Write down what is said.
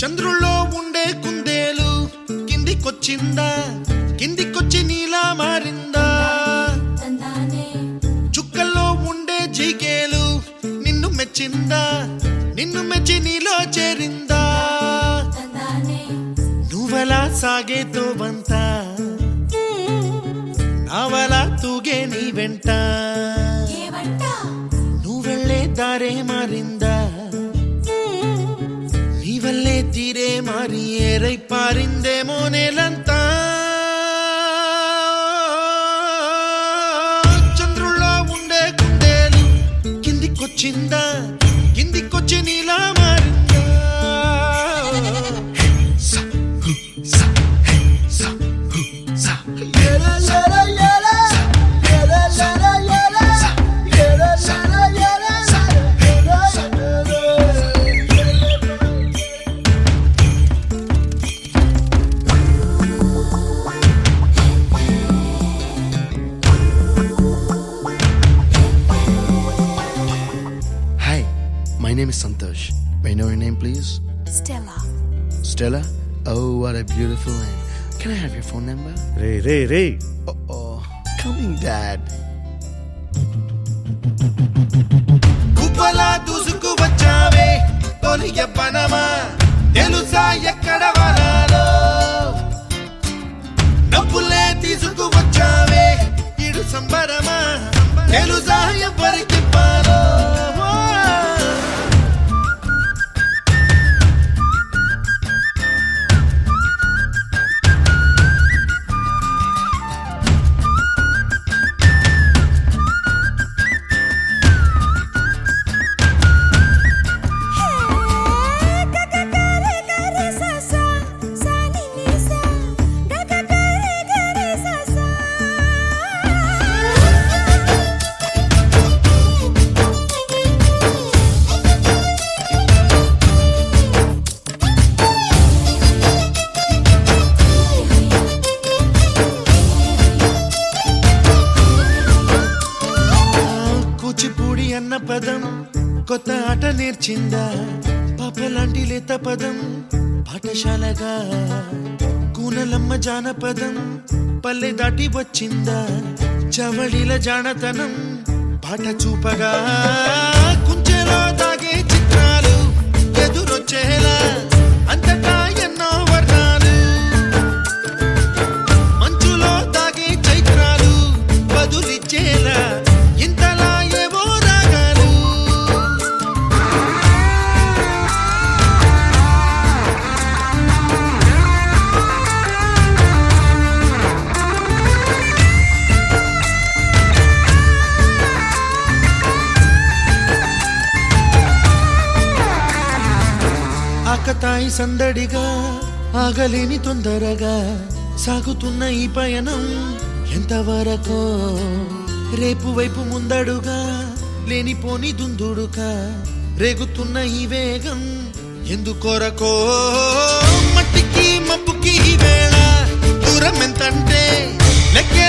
చంద్రుల్లో ఉండే కుందేలు కిందికొచ్చిందా, కిందికొచ్చి నీలా మారిందా? చుక్కల్లో ఉండే జీకేలు నిన్ను మెచ్చిందా, నిన్ను మెచ్చి నీలో చేరిందా? నువ్వలా సాగే తోవంతా నావలా తూగే నీ వెంట, నువ్వెళ్ళే దారే మారిందా, నీ వల్లే తీరే మారి ఏరై పారిందేమో నేలంతా. చంద్రుల్లో ఉండే కుందేలు కిందికొచ్చిందా, కిందికొచ్చి నీలా మారిందా? My name is Santosh. May I know your name, please? Stella. Stella? Oh, what a beautiful name. Can I have your phone number? Ray Oh, coming, Dad. కుప్పలా దూసుకు వచ్చావే తొలి యవ్వనమా, తెలుసా ఎక్కడ వనాలో? నవ్వులే తీసుకు వచ్చావే ఇడు సంబరమా, తెలుసా ఎవరికి పాలో? కూచిపూడి అన్న పదం కొత్త ఆట నేర్చిందా, పాపలాంటి లేత పదం పాఠశాలగా? కూనలమ్మ జానపదం పల్లె దాటి వచ్చిందా, చవళిల జానతనం పాట చూపగా? కుంచెలో దాగే చిత్రాలు ఎదురొచ్చేలా అంతటా ఎన్నో వర్ణాలు, మంచులో దాగే చైత్రాలు బదులిచ్చేలా ఇంతలా ఏవో రాగాలు. ఆకతాయి సందడిగా ఆగలేని తొందరగా సాగుతున్న ఈ పయనం ఎంతవరకో, రేపు వైపు ముందడుగా లేనిపోని దుందుడుగా రేగుతున్న ఈ వేగం ఎందుకొరకో? మట్టికి మబ్బుకి ఈ వేళ దూరం ఎంతంటే లెక్కే